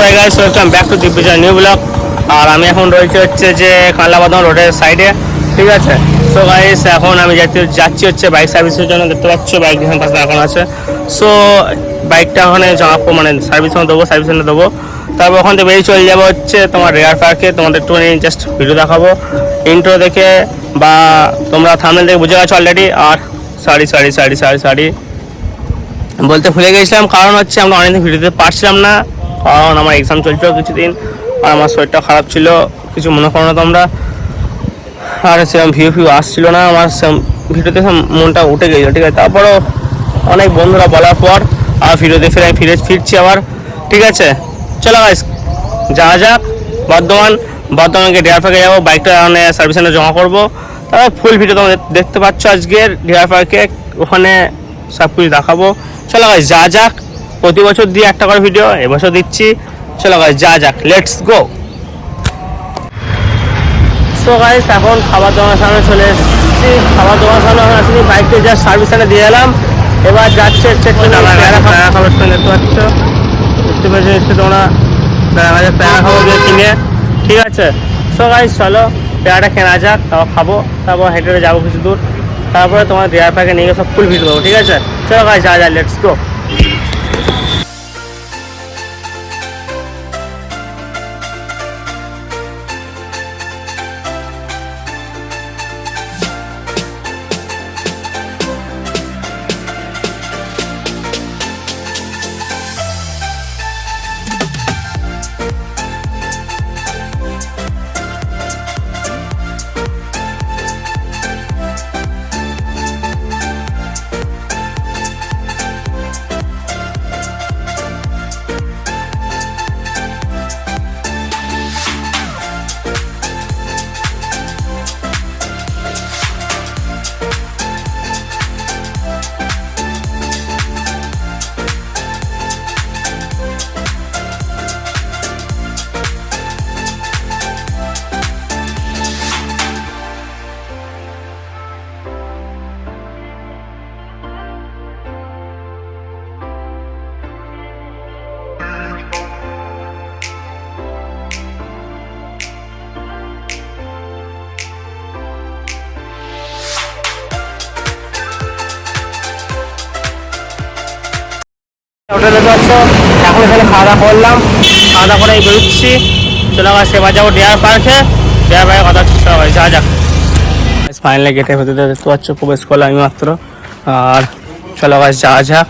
High guys, welcome back to Dibyajoy new blog. আর আমি এখন রয়েছে হচ্ছে যে কানলাবাদন রোডের সাইডে, ঠিক আছে। সো গাইস, এখন আমি যাচ্ছি হচ্ছে বাইক সার্ভিসের জন্য। দেখতে পাচ্ছ বাইক এখানে পাশে এখন আছে। সো বাইকটা ওখানে মানে সার্ভিস দেবো, সার্ভিস সেন্টার দেবো। তারপর ওখান থেকে বেরিয়ে চলে যাবো হচ্ছে তোমার রেয়ার পার্কে। তোমাদের একটুখানি জাস্ট ভিডিও দেখাবো ইন্ট্রো দেখে, বা তোমরা থাম্বনেল দেখে বুঝে গেছো অলরেডি। আর সরি বলতে ভুলে গেছিলাম, কারণ হচ্ছে আমরা অনেকদিন ভিডিও দিতে পারছিলাম না, কারণ আমার এক্সাম চলছিল কিছুদিন, আর আমার শরীরটা খারাপ ছিল। কিছু মনে করো না তোমরা। আর সেরকম ভিউ আসছিল না, আমার ভিডিওতে মনটা উঠে গেছিলো, ঠিক আছে। তারপরও অনেক বন্ধুরা বলার পর আর ভিডিওতে ফিরছি আবার, ঠিক আছে। চলো গাইস, যাক বর্ধমানকে ডেয়ার পার্কে যাবো, বাইকটা মানে সার্ভিস সেন্টারে জমা করবো। তারপর ফুল ভিডিও তোমরা দেখতে পাচ্ছ আজকের ডেয়ার পার্কে, ওখানে সব কিছু দেখাবো। চলো গাইস যাক, প্রতি বছর দিয়ে একটা করে ভিডিও, এবছর দিচ্ছি। চলো গাইস যাক, লেটস গো। সো গাইস, এখন খাবার দাবার সামনে চলে এসেছি। খাবার দাবার সামনে এখন আসিনি, বাইকটা জাস্ট সার্ভিস সেন্টারে দিয়ে এলাম। এবার যাচ্ছে হচ্ছে খাবার দেখতে পাচ্ছ, তোমরা প্যারা খাবার দিয়ে কিনে, ঠিক আছে। সো গাইস চলো পেয়ারাটা কেনা যাক, তারপর খাবো, তারপর হেঁটে যাবো কিছু দূর, তারপরে তোমার ডেয়ার পার্কে নিয়ে গিয়ে সব ফুল ভিডিও দেবো, ঠিক আছে। চলো গাইস যা লেটস গো। হোটেলে যাচ্ছ, এখন এখানে খাওয়া দাওয়া করলাম, খাওয়া দাওয়া করে বেরোচ্ছি। চলো গাছ সেবার যাবো ডেয়ার পার্কে কথা হচ্ছে। চলো ভাই যাক, ফাইনালি গেটের ভেতরে দেখতে পাচ্ছ প্রবেশ করলাম আমি মাত্র। আর চলো গাছ যাক,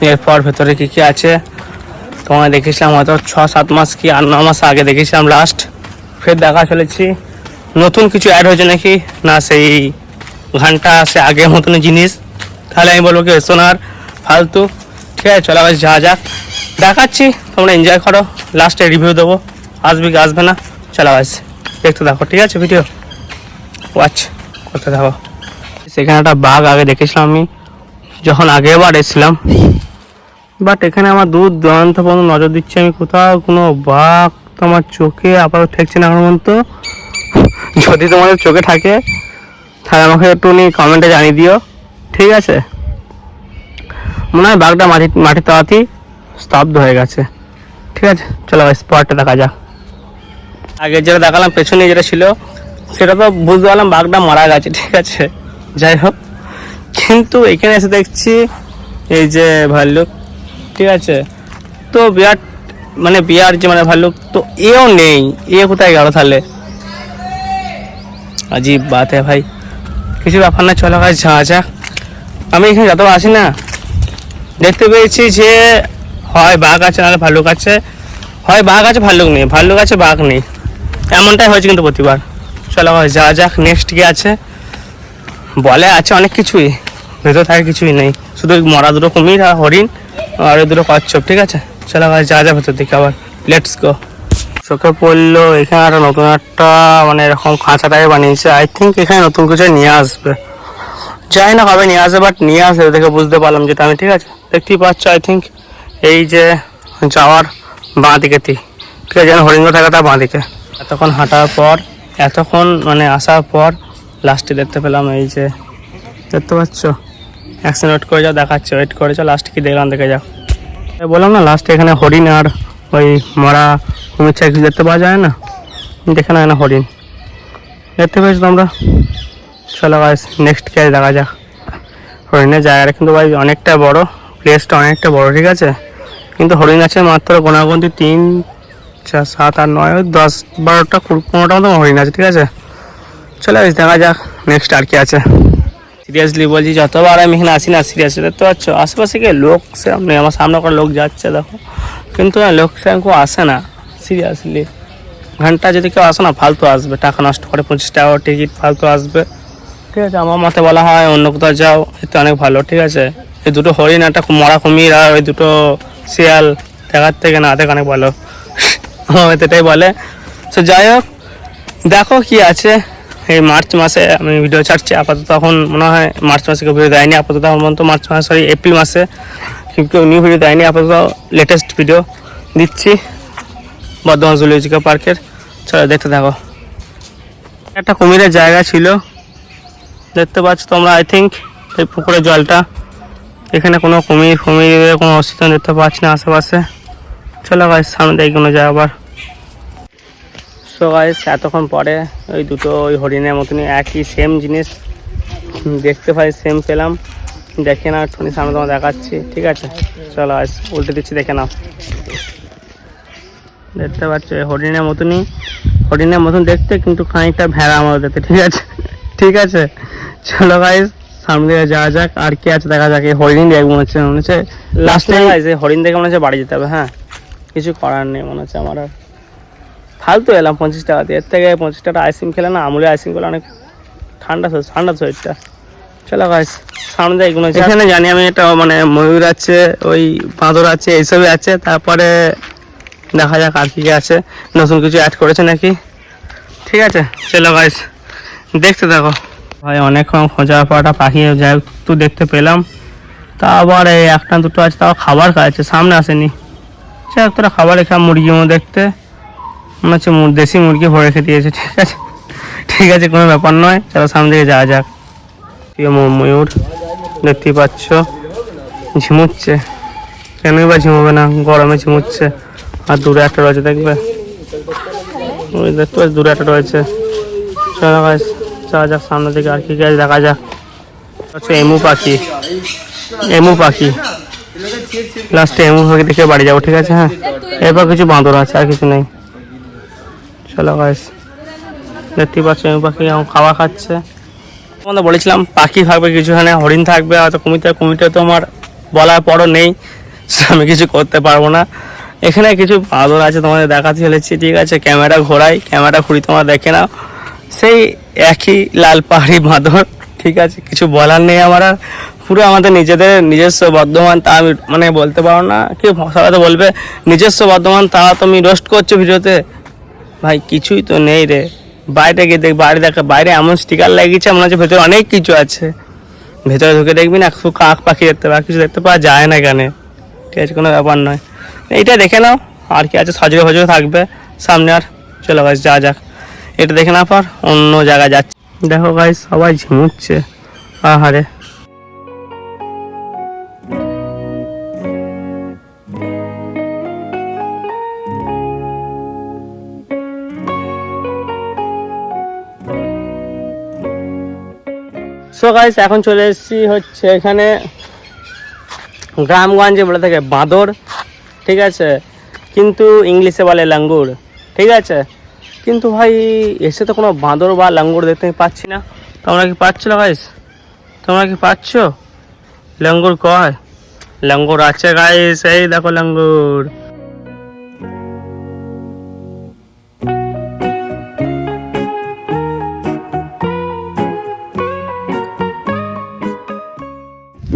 এরপর ভেতরে কী আছে তোমায় দেখেছিলাম হয়তো 6-7 মাস কি 8-9 মাস আগে দেখেছিলাম লাস্ট। ফের দেখা চলেছি নতুন কিছু অ্যাড হয়েছে নাকি না, সেই ঘন্টা সে আগের মতন জিনিস। তাহলে আমি বলবো কি এসো না আর ফালতু, ঠিক আছে। চলো গাছ যাক, দেখাচ্ছি, তোমরা এনজয় করো, লাস্টে রিভিউ দেবো, আসবে কি আসবে না। চলো গাছ দেখতে থাকো, ঠিক আছে, ভিডিও ওয়াচ করতে থাকো। সেখানে একটা বাঘ আগে দেখেছিলাম আমি যখন আগেরবার এসেছিলাম, বাট এখানে আমার দূর দূরান্ত পর্যন্ত নজর দিচ্ছি আমি, কোথাও কোনো বাঘ তো আমার চোখে আপাতত ঠেকছে না আমার মতো। যদি তোমাদের চোখে থাকে তাহলে আমাকে একটু কমেন্টে জানিয়ে দিও, ঠিক আছে। মনে হয় বাঘটা মাটির তলাতেই স্তব্ধ হয়ে গেছে, ঠিক আছে। চলো স্পটটা দেখা যাক। আগে যেটা দেখালাম পেছনে যেটা ছিল সেটা তো বুঝতে পারলাম বাঘটা মারা গেছে, ঠিক আছে। যাই হোক, কিন্তু এখানে এসে দেখছি এই যে ভাল্লুক, ঠিক আছে। তো বিয়ার যে মানে ভাল্লুক তো এও নেই, এ কোথায় গেল তাহলে? আজীব বাত হ্যাঁ ভাই, কিছু ব্যাপার না। চলো গাছ যাক। আমি এখানে যত আসি না দেখতে পেয়েছি যে হয় বাঘ আছে নাহলে ভাল্লুক আছে, হয় বাঘ আছে ভাল্লুক নেই, ভাল্লুক আছে বাঘ নেই, এমনটাই হয়েছে কিন্তু প্রতিবার। চলো যাক, নেক্সট কি আছে বলে আছে অনেক কিছুই, ভেতর থাকে কিছুই নেই, শুধু মরা দুটো কুমির আর হরিণ আর ওই দুটো কচ্ছপ, ঠিক আছে। চলো যা ভেতর দিকে আবার লেটস গো। চোখে পড়লো এখানে একটা নতুন একটা মানে এরকম খাঁচা টাইপ বানিয়েছে, আই থিঙ্ক এখানে নতুন কিছু নিয়ে আসবে, জানি না কবে নিয়ে আসবে, বাট নিয়ে আসবে দেখে বুঝতে পারলাম যেটা আমি, ঠিক আছে। দেখতেই পাচ্ছ আই থিঙ্ক এই যে যাওয়ার বাঁ দিকেতেই, ঠিক আছে, যেন হরিণ থাকা তার বাঁ দিকে। এতক্ষণ হাঁটার পর, এতক্ষণ মানে আসার পর লাস্টে দেখতে পেলাম এই যে দেখতে পাচ্ছ, অ্যাকশন ওয়েট করে যাও, দেখাচ্ছে ওয়েট করেছো, লাস্টে কি দেখলাম দেখে যাও। বললাম না লাস্টে এখানে হরিণ আর ওই মরা কুমির ছাড়া কিছু দেখতে পাওয়া যায় না, দেখে না হরিণ দেখতে পেয়েছো তোমরা। চলো গাইস নেক্সট ক্যাচ দেখা যাক। হরিণের জায়গাটা কিন্তু ভাই অনেকটা বড়, প্লেসটা অনেকটা বড়, ঠিক আছে। কিন্তু হরিণ আছে মাত্র গোনাগুনতি 3, 4, 7, 8, 9, 10, 12টা 15টা মতো হরিণ আছে, ঠিক আছে। চলো গাইস দেখা যাক নেক্সট আর কি আছে। সিরিয়াসলি বলছি, যতবার আমি এখানে আসি না, সিরিয়াসলি দেখতে পাচ্ছ আশেপাশে গিয়ে লোক সামনে, আমার সামনে করে লোক যাচ্ছে দেখো, কিন্তু লোক সেরকম কেউ আসে না। সিরিয়াসলি ঘন্টা যদি কেউ আসে না ফালতু আসবে, টাকা নষ্ট করে 25 টাকা টিকিট ফালতু আসবে, ঠিক আছে। আমার মতে বলা হয় অন্য কোথাও যাও, এতে অনেক ভালো, ঠিক আছে। এই দুটো হরিণ, একটা মরা কুমির আর ওই দুটো শিয়াল দেখার থেকে না দেখা অনেক ভালো। এটাই বলে। তো যাই হোক, দেখো কি আছে। এই মার্চ মাসে আমি ভিডিও ছাড়ছি আপাতত, এখন মনে হয় মার্চ মাসে কেউ ভিডিও দেয়নি আপাতত, আমার মতো মার্চ মাস সরি এপ্রিল মাসে কেউ নিউ ভিডিও দেয়নি আপাতত, লেটেস্ট ভিডিও দিচ্ছি বর্ধমান জুলজিক্যাল পার্কের। চলো দেখতে থাকো। একটা কুমিরের জায়গা ছিল দেখতে পাচ্ছ তোমরা, আই থিঙ্ক এই পুকুরের জলটা, এখানে কোনো কুমিরের কোনো অস্তিত্ব দেখতে পাচ্ছি না আশেপাশে। চলো গাইস সামনে দেখি কোনো যায় আবার। সো গাইস এতক্ষণ পরে ওই দুটো ওই হরিণের মতনই একই সেম জিনিস দেখতে পাই, সেম পেলাম। দেখে না শুনি সামনে তোমার দেখাচ্ছি, ঠিক আছে। চলো গাইস উল্টে দিচ্ছি, দেখে নাও। দেখতে পাচ্ছ হরিণের মতন দেখতে, কিন্তু খানিকটা ভেড়া আমার দেখতে, ঠিক আছে, ঠিক আছে। চলো গাইস সামনে দিকে যাওয়া যাক, আর কি আছে দেখা যাক। এই হরিণ দেখে মনে হচ্ছে লাস্টে গাইস এই হরিণ দেখে মনে হচ্ছে বাড়ি যেতে হবে। হ্যাঁ কিছু করার নেই মনে হচ্ছে আমার, আর ফালতু এলাম 25 টাকা দিয়ে। এর থেকে 25 টাকা আইসক্রিম খেলে না, আমুলের আইসক্রিম খেলে অনেক ঠান্ডা শরীরটা। চলো গাইস সামনে দিয়ে এগুলো, এখানে জানি আমি এটা মানে ময়ূর আছে, ওই বাঁদর আছে, এইসবই আছে। তারপরে দেখা যাক আর কি আছে, নতুন কিছু অ্যাড করেছে নাকি, ঠিক আছে। চলো গাইস দেখতে থাকো। ভাই অনেকক্ষণ খোঁজার পর একটা পাখি যাই একটু দেখতে পেলাম, তা আবার এই একটা দুটো আছে, তাও খাবার খাচ্ছে, সামনে আসেনি। যাই হোক তোরা খাবার রেখা মুরগির মতো দেখতে মনে হচ্ছে, দেশি মুরগি ভরে রেখে দিয়েছে, ঠিক আছে, ঠিক আছে, কোনো ব্যাপার নয়। চলো সামনে দিকে যাওয়া যাক। প্রিয় ময়ূর দেখতেই পাচ্ছ ঝিমুচ্ছে, কেনই বা ঝিমোবে না, গরমে ঝিমুচ্ছে। আর দূরে একটা রয়েছে দেখবে, ওই দেখতে পাচ্ছি দূরে একটা রয়েছে। চলো গাইস যাওয়া যাক সামনের দিকে, আর কি গাছ দেখা যাক। আচ্ছা এমু পাখি লাস্টে এমু পাখি দেখে বাড়ি যাবো, ঠিক আছে। হ্যাঁ এরপর কিছু বাঁদর আছে, আর কিছু নেই। চলো গাইস দেখতেই পাচ্ছ এমু পাখি এখন খাওয়া খাচ্ছে। তোমাদের বলেছিলাম পাখি থাকবে কিছুখানে, হরিণ থাকবে, হয়তো কুমিরটা তো আমার বলার পরও নেই, আমি কিছু করতে পারবো না। এখানে কিছু বাঁদর আছে তোমাদের দেখাতে চলেছি, ঠিক আছে। ক্যামেরা ঘুরি তোমরা দেখে নাও, সেই একই লাল পাহাড়ি বাঁদর, ঠিক আছে। কিছু বলার নেই আমার, আর পুরো আমাদের নিজস্ব বর্ধমান, তা আমি মানে বলতে পারো না, কি সবাই তো বলবে নিজস্ব বর্ধমান, তা তুমি রোস্ট করছো ভিডিওতে। ভাই কিছুই তো নেই রে, বাইরে গিয়ে দেখ, বাইরে এমন স্টিকার লাগিয়েছে মনে হচ্ছে ভেতরে অনেক কিছু আছে। ভেতরে ঢুকে দেখবি না শুধু কাক পাখি দেখতে পাওয়া, কিছু দেখতে পাওয়া যায় না এখানে, ঠিক আছে, কোনো ব্যাপার নয়। এইটা দেখে নাও, আর কি আছে সজরে ফজরে থাকবে সামনে। আর চলো গাইস যা যাক, এটা দেখে না পর অন্য জায়গায় যাচ্ছে। দেখো গাইস সবাই ঝিমুচ্ছে, আহারে। সো গাইস এখন চলে এসেছি হচ্ছে এখানে গ্রামগঞ্জে বলে থাকে বাঁদর, ঠিক আছে, কিন্তু ইংলিশে বলে লাঙ্গুর, ঠিক আছে। কিন্তু ভাই এসে তো কোনো বাঁদর বা লাঙ্গুর দেখতে পাচ্ছি না। তোমরা কি পাচ্ছ গাইস? তোমরা কি পাচ্ছ? লাঙ্গুর কয়? লাঙ্গুর আছে গাইস, এই দেখো লাঙ্গুর।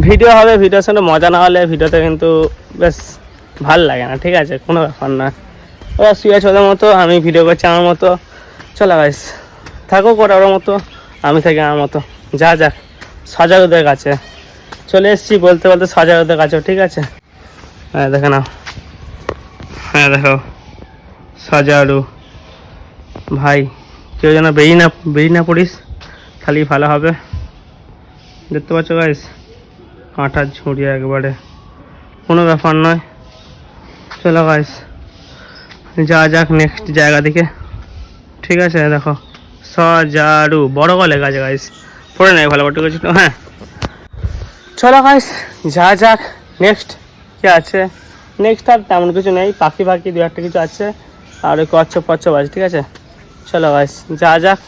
ভিডিও হবে, ভিডিওর সঙ্গে মজা না হলে ভিডিওতে কিন্তু বেশ ভাল লাগে না, ঠিক আছে, কোনো ব্যাপার না। ওরা শুয়ে আছে ওদের মতো, আমি ভিডিও করছি আমার মতো। চলো গাইস থাকো করে ওর মতো, আমি থাকি আমার মতো। যা যাক সজারুদের কাছে চলে এসেছি, বলতে সজারুদের কাছেও, ঠিক আছে। হ্যাঁ দেখে নাও, হ্যাঁ দেখো সজারু। ভাই কেউ যেন বেরিয়ে না পড়িস, খালি ভালো হবে। দেখতে পাচ্ছ গাইস কাঁটার ঝুড়ি একবারে, কোনো ব্যাপার নয়। চলো গাইস যাওয়া যাক নেক্সট জায়গা দিকে। ঠিক আছে, দেখো সজারু বড় গলে গাছ গাইস পড়ে নেই ভালো বটে কিছু। হ্যাঁ চলো গাইস যা যাক নেক্সট কি আছে। নেক্সট আর তেমন কিছু নেই, পাখি ফাঁকি দু একটা কিছু আছে আর ওই কচ্ছপ পচ্ছপ আছে। ঠিক আছে চলো গাইস যা যাক,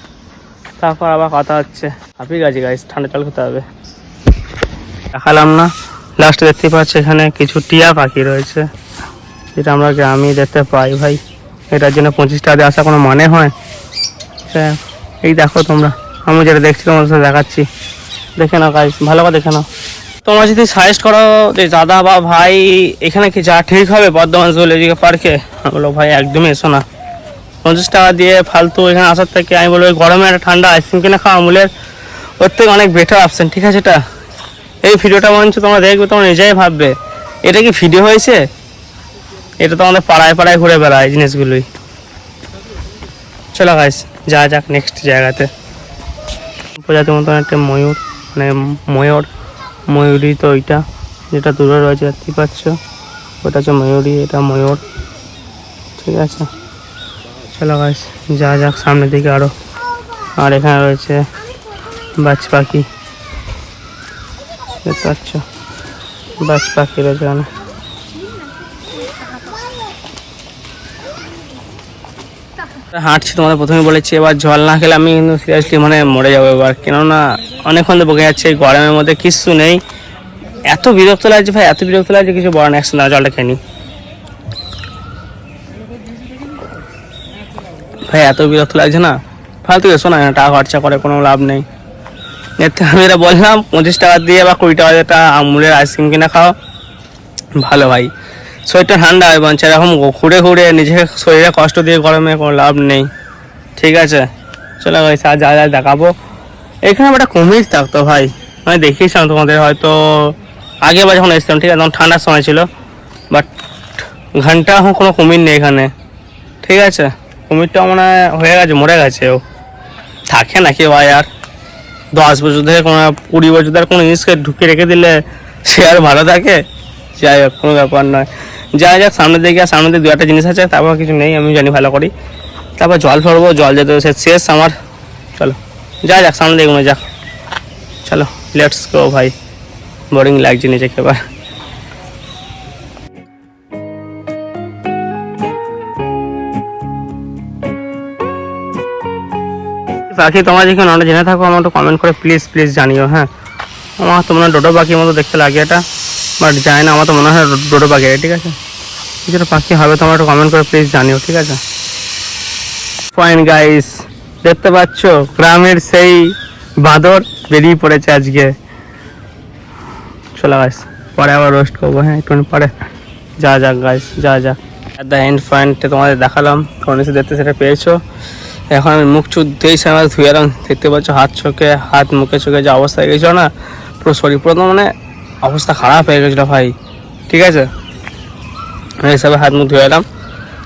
তারপর আবার কথা হচ্ছে। হাঁপি গেছি গাইস, ঠান্ডা জল খেতে হবে। দেখালাম না লাস্টে দেখতে পাচ্ছি এখানে কিছু টিয়া পাখি রয়েছে, যেটা আমরা গ্রামে দেখতে পাই ভাই। এটার জন্য 25 টাকা দিয়ে আসা কোনো মানে হয়? এই দেখো তোমরা, আমি যেটা দেখছি তোমার সাথে দেখাচ্ছি, দেখে নাও গাইস, ভালো করে দেখে নাও। তোমরা যদি সাজেস্ট করো যে দাদা বা ভাই এখানে কি যা ঠিক হবে বর্ধমান জুলজিক্যাল পার্কে, আমি বলবো ভাই একদমই এসো না। 50 টাকা দিয়ে ফালতু এখানে আসার থেকে আমি বলবো গরমে একটা ঠান্ডা আইসক্রিম কিনে খাওয়া আমুলের ওর থেকে অনেক বেটার অপশন। ঠিক আছে, এটা এই ভিডিওটা মনে হচ্ছে তোমরা দেখবে, তোমরা নিজেই ভাববে এটা কি ভিডিও হয়েছে, এটা তো আমাদের পাড়ায় পাড়ায় ঘুরে বেড়ায় এই জিনিসগুলোই। চলো গাইস যা যাক নেক্সট জায়গাতে। প্রজাতির মতন একটা ময়ূর, মানে ময়ূরী তো ওইটা যেটা দূরে রয়েছে দেখতে পাচ্ছ, ওটা হচ্ছে ময়ূরী, এটা ময়ূর। ঠিক আছে চলো গাইস যা যাক সামনের দিকে আরো। আর এখানে রয়েছে বাজ পাখি, দেখতে পাচ্ছ বাজ পাখি রয়েছে এখানে। হাঁটছি তোমাদের প্রথমে বলেছি, এবার জল না খেলে আমি কিন্তু সিরিয়াসলি মানে মরে যাবো এবার, কেননা অনেকক্ষণ তো বকে যাচ্ছে এই গরমের মধ্যে, কিচ্ছু নেই। এত বিরক্ত লাগছে ভাই, এত বিরক্ত লাগছে কিছু বড় না। একসাথে জলটা খেয়ে নি ভাই, এত বিরক্ত লাগছে না, ফালতু এসো না, টাকা খরচা করে কোনো লাভ নেই। এর থেকে আমি এটা বললাম 25 টাকা দিয়ে বা 20 টাকা দিয়ে একটা আমুলের আইসক্রিম কিনে খাও ভালো ভাই, শরীরটা ঠান্ডা হয় বঞ্চ। এরকম ঘুরে ঘুরে নিজেকে শরীরে কষ্ট দিয়ে গরমে কোনো লাভ নেই। ঠিক আছে চলো ভাই যা যা দেখাবো। এখানে একটা কুমির থাকতো ভাই, আমি দেখিয়েছিলাম তোমাদের হয়তো আগে বা যখন এসেছিলাম, ঠিক আছে তখন ঠান্ডার সময় ছিল, বাট ঘন্টা এখন কোনো কুমির নেই এখানে। ঠিক আছে কুমিরটা মনে হয়ে গেছে, মরে গেছে, ও থাকে নাকি ভাই আর 10 বছর ধরে কোনো 20 বছর ধরে কোনো জিনিসকে ঢুকে রেখে দিলে সে আর ভালো থাকে? যাই হোক কোনো ব্যাপার নয়, যাই যাক সামনের দিকে। আর সামনের দিকে দু একটা জিনিস আছে, তারপর কিছু নেই আমি জানি ভালো করি। তারপর জল ফেলবো, জল যেতে শেষ আমার। চলো যা যাক সামনে দিকে মনে যাক, চলো লেটস গো ভাই, বোরিং লাগছে নিজেকে এবার। পাখি তোমরা যেখানে অনেক জেনে থাকো আমার একটু কমেন্ট করে প্লিজ জানিও। হ্যাঁ আমার তো মনে হয় ডোডো পাখির মতো দেখতে লাগে এটা, বাট যায় না, আমার তো মনে হয় ডোডো পাখি। ঠিক আছে কিছুটা পাখি হবে, তোমরা একটু কমেন্ট করে প্লিজ জানিও। ঠিক আছে ফাইন গাইস, দেখতে পাচ্ছ গ্রামের সেই বাঁদর বেরিয়ে পড়েছে আজকে। চলো গাইস পরে আবার রোস্ট করবো, হ্যাঁ একটু পরে। যা যাক গাইস যা যাক, দ্য এন্ড পয়েন্টে তোমাদের দেখালাম, কোন দেখতে সেটা পেয়েছো। এখন আমি মুখ চুখ দিয়েই সামনে ধুয়ে এলাম, দেখতে পাচ্ছ হাত মুখে চোখে যে অবস্থা হয়ে গেছিলো না, পুরো শরীর পুরো মানে অবস্থা খারাপ হয়ে গেছিলো ভাই। ঠিক আছে এই হিসাবে হাত মুখ ধুয়ে এলাম।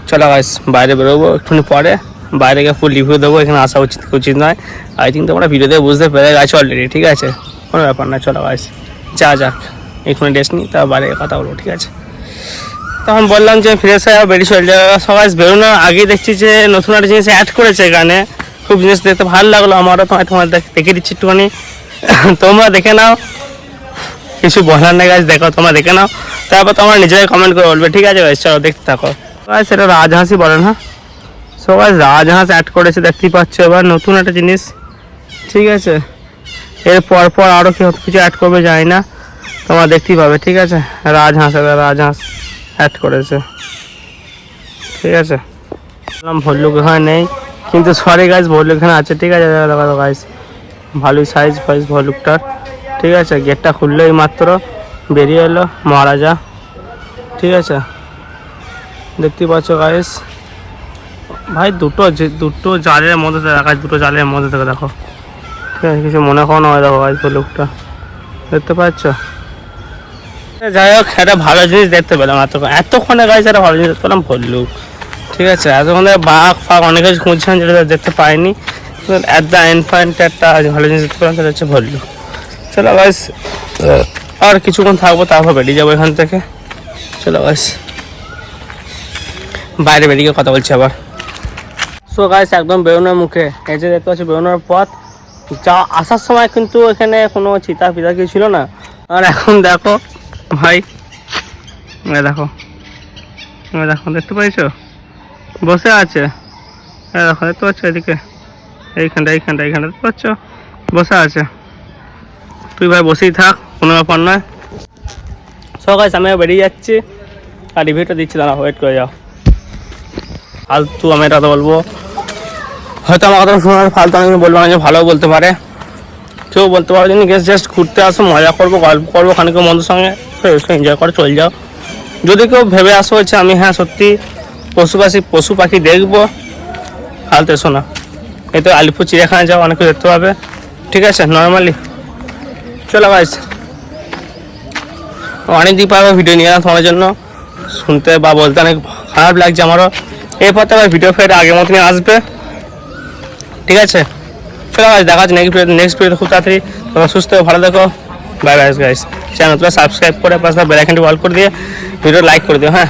চলো গাইস বাইরে বেরোবো একটুখানি পরে, বাইরে গিয়ে ফুল রিভিউ দেবো, এখানে আসা উচিত নয়। আই থিঙ্ক তোমরা ভিডিওতে বুঝতে পেরে গেছো অলরেডি। ঠিক আছে কোনো ব্যাপার না, চলো গাইস যা যাক এখানে রেস্ট নিই, তার বাইরে কথা বলবো। ঠিক আছে তখন বললাম যে ফ্রেশ হয়ে বেরিয়ে চলে যাওয়া। সবাই বেরোনোর আগেই দেখছি যে নতুন একটা জিনিস অ্যাড করেছে এখানে, খুব জিনিস দেখতে ভালো লাগলো আমারও, তোমার দেখে দিচ্ছি একটুখানি, তোমরা দেখে নাও। কিছু বলার নেই গাছ, দেখো তোমরা দেখে নাও, তারপর তোমরা নিজেরাই কমেন্ট করে বলবে। ঠিক আছে গাইস চলো দেখতে থাকো। সেটা রাজহাঁসই বলেন, হ্যাঁ সবাই রাজহাঁস অ্যাড করেছে দেখতেই পাচ্ছ, এবার নতুন একটা জিনিস। ঠিক আছে এর পর আরও কিছু অ্যাড করবে জানি না, তোমরা দেখতেই পাবে। ঠিক আছে রাজহাঁস অ্যাড করেছে। ঠিক আছে ভল্লুক এখানে নেই, কিন্তু সরি গাইস ভল্লুক এখানে আছে। ঠিক আছে দেখো গাইস ভালোই সাইজ ফাইজ ভল্লুকটার। ঠিক আছে গেটটা খুললেই মাত্র বেরিয়ে এলো মহারাজা। ঠিক আছে দেখতেই পাচ্ছ গাইস ভাই, দুটো জালের মধ্যে দেখা, দুটো জালের মধ্যে থেকে দেখো। ঠিক আছে কিছু মনে করো না, দেখো গাইস ভল্লুকটা দেখতে পাচ্ছ। যাই হোক একটা ভালো জিনিস দেখতে পেলাম এতক্ষণে গাইস, একটা ভালো জিনিস দেখতে পেলাম ভল্লুক। ঠিক আছে এতক্ষণে বাঘ ফাঘ অনেক কিছু খুঁজছিলাম যেটা দেখতে পাইনি, অ্যাট দ্য এন্ড পয়েন্ট একটা ভালো জিনিস দেখতে পেলাম, সেটা হচ্ছে ভল্লুক। চলো গাইস আর কিছুক্ষণ থাকবো, তারপর বেরিয়ে যাবো এখান থেকে। চলো গাইস বাইরে বেরিয়ে কথা বলছি আবার। সো গাইস একদম বেরোনোর মুখে, এই যে দেখতে পাচ্ছি বেরোনোর পথ। যা আসার সময় কিন্তু এখানে কোনো চিতা পিতা কিছু ছিল না, আর এখন দেখো ভাই, দেখো দেখো দেখতে পাইছো বসে আছে, দেখো দেখতে পাচ্ছ এদিকে এইখানটা দেখতে পাচ্ছ বসে আছে। তুই ভাই বসেই থাক, কোনো ব্যাপার নয়। সো গাইস আমি বেরিয়ে যাচ্ছি, আর রিভিউটা দিচ্ছি, দাঁড়া ওয়েট করে যাও। ফালতু আমি এটা বলবো, হয়তো আমার কথা শোনার ফালতু আমি বলবো না যে ভালো বলতে পারে, কেউ বলতে পারো যিনি গেস্ট জাস্ট ঘুরতে আসো, মজা করবো, গল্প করবো, খানিকক্ষণ বন্ধুর সঙ্গে এনজয় করে চলে যাও। যদি কেউ ভেবে আসো হচ্ছে আমি হ্যাঁ সত্যি পশু পাখি দেখবো, ফালতু এসো না। এই তো আলিপুর চিড়িয়াখানা যাও, অনেক কিছু দেখতে পাবে, ঠিক আছে নর্মালি। চলো গাইস, অনেক দিন পাবো ভিডিও নিয়ে তোমার জন্য, শুনতে বা বলতে অনেক খারাপ লাগছে আমারও। এরপর তো আবার ভিডিও ফের আগের মতনই আসবে, ঠিক আছে। চলো গাইস, দেখা হচ্ছে নেক্সট ভিডিও খুব তাড়াতাড়ি। তোমরা সুস্থ ভালো দেখো, বাই বাই গাইস। চ্যানেলটা সাবস্ক্রাইব করে পাশে বেল আইকনটি অল করে দিয়ে ভিডিও লাইক করে দিও, হ্যাঁ।